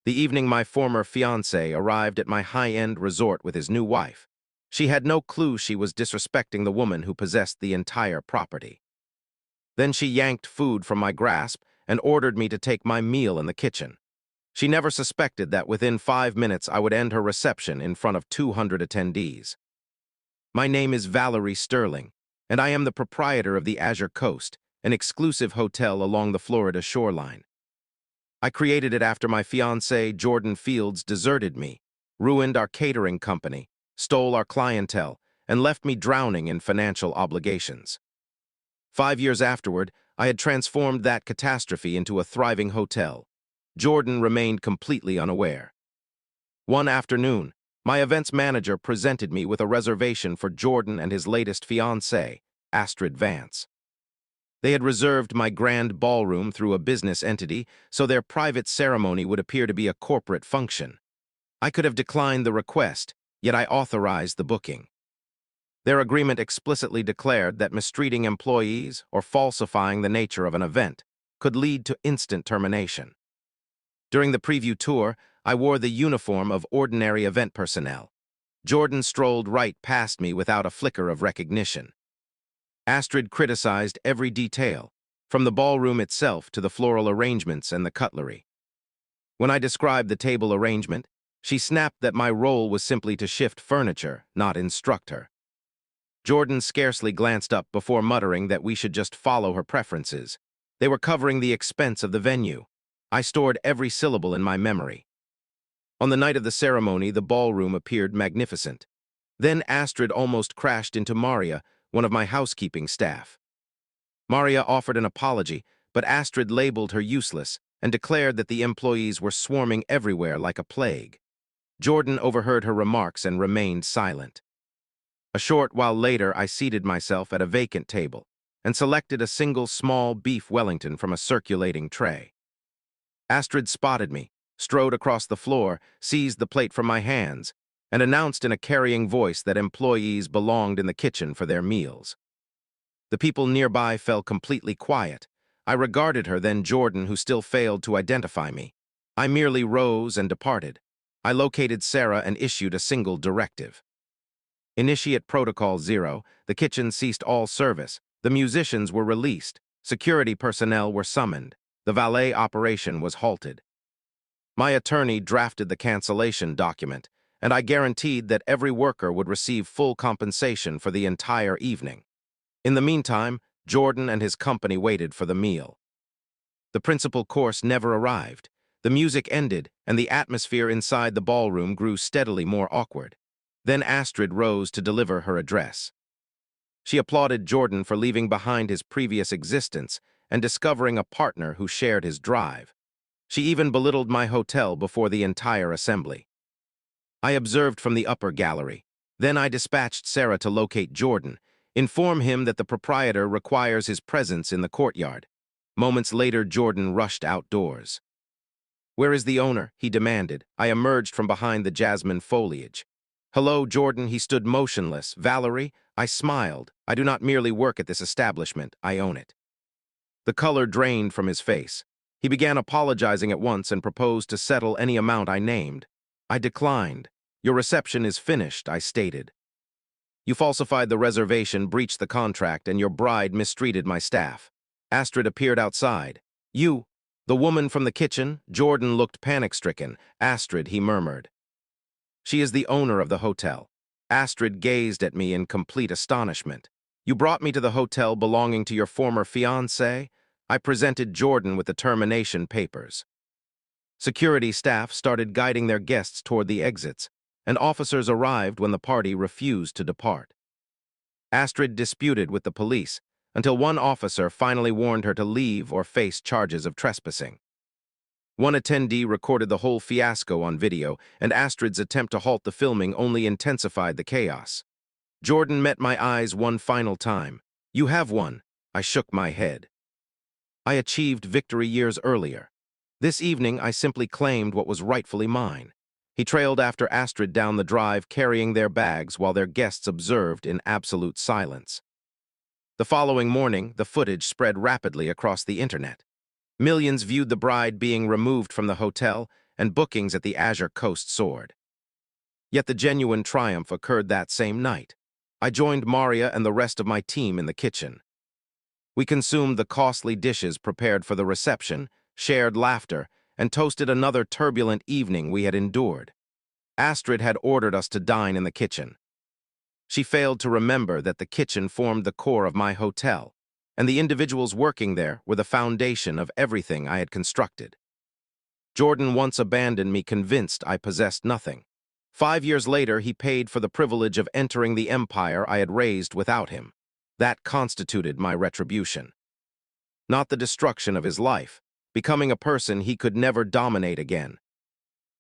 The evening my former fiancé arrived at my high-end resort with his new wife. She had no clue she was disrespecting the woman who possessed the entire property. Then she yanked food from my grasp and ordered me to take my meal in the kitchen. She never suspected that within 5 minutes I would end her reception in front of 200 attendees. My name is Valerie Sterling, and I am the proprietor of the Azure Coast, an exclusive hotel along the Florida shoreline. I created it after my fiancé, Jordan Fields, deserted me, ruined our catering company, stole our clientele, and left me drowning in financial obligations. 5 years afterward, I had transformed that catastrophe into a thriving hotel. Jordan remained completely unaware. One afternoon, my events manager presented me with a reservation for Jordan and his latest fiancée, Astrid Vance. They had reserved my grand ballroom through a business entity, so their private ceremony would appear to be a corporate function. I could have declined the request, yet I authorized the booking. Their agreement explicitly declared that mistreating employees or falsifying the nature of an event could lead to instant termination. During the preview tour, I wore the uniform of ordinary event personnel. Jordan strolled right past me without a flicker of recognition. Astrid criticized every detail, from the ballroom itself to the floral arrangements and the cutlery. When I described the table arrangement, she snapped that my role was simply to shift furniture, not instruct her. Jordan scarcely glanced up before muttering that we should just follow her preferences. They were covering the expense of the venue. I stored every syllable in my memory. On the night of the ceremony, the ballroom appeared magnificent. Then Astrid almost crashed into Maria, one of my housekeeping staff. Maria offered an apology, but Astrid labeled her useless and declared that the employees were swarming everywhere like a plague. Jordan overheard her remarks and remained silent. A short while later, I seated myself at a vacant table and selected a single small beef Wellington from a circulating tray. Astrid spotted me, strode across the floor, seized the plate from my hands, and announced in a carrying voice that employees belonged in the kitchen for their meals. The people nearby fell completely quiet. I regarded her, then Jordan, who still failed to identify me. I merely rose and departed. I located Sarah and issued a single directive. Initiate Protocol 0, the kitchen ceased all service, the musicians were released, security personnel were summoned, the valet operation was halted. My attorney drafted the cancellation document, and I guaranteed that every worker would receive full compensation for the entire evening. In the meantime, Jordan and his company waited for the meal. The principal course never arrived. The music ended, and the atmosphere inside the ballroom grew steadily more awkward. Then Astrid rose to deliver her address. She applauded Jordan for leaving behind his previous existence and discovering a partner who shared his drive. She even belittled my hotel before the entire assembly. I observed from the upper gallery. Then I dispatched Sarah to locate Jordan, inform him that the proprietor requires his presence in the courtyard. Moments later, Jordan rushed outdoors. "Where is the owner?" he demanded. I emerged from behind the jasmine foliage. "Hello, Jordan," he stood motionless. "Valerie?" I smiled. "I do not merely work at this establishment, I own it." The color drained from his face. He began apologizing at once and proposed to settle any amount I named. I declined. "Your reception is finished," I stated. "You falsified the reservation, breached the contract, and your bride mistreated my staff." Astrid appeared outside. "You, the woman from the kitchen?" Jordan looked panic-stricken. "Astrid," he murmured. "She is the owner of the hotel." Astrid gazed at me in complete astonishment. "You brought me to the hotel belonging to your former fiancé?" I presented Jordan with the termination papers. Security staff started guiding their guests toward the exits, and officers arrived when the party refused to depart. Astrid disputed with the police until one officer finally warned her to leave or face charges of trespassing. One attendee recorded the whole fiasco on video, and Astrid's attempt to halt the filming only intensified the chaos. Jordan met my eyes one final time. "You have won." I shook my head. I achieved victory years earlier. This evening, I simply claimed what was rightfully mine. He trailed after Astrid down the drive, carrying their bags while their guests observed in absolute silence. The following morning, the footage spread rapidly across the internet. Millions viewed the bride being removed from the hotel, and bookings at the Azure Coast soared. Yet the genuine triumph occurred that same night. I joined Maria and the rest of my team in the kitchen. We consumed the costly dishes prepared for the reception, shared laughter, and toasted another turbulent evening we had endured. Astrid had ordered us to dine in the kitchen. She failed to remember that the kitchen formed the core of my hotel, and the individuals working there were the foundation of everything I had constructed. Jordan once abandoned me convinced I possessed nothing. 5 years later, he paid for the privilege of entering the empire I had raised without him. That constituted my retribution. Not the destruction of his life, becoming a person he could never dominate again,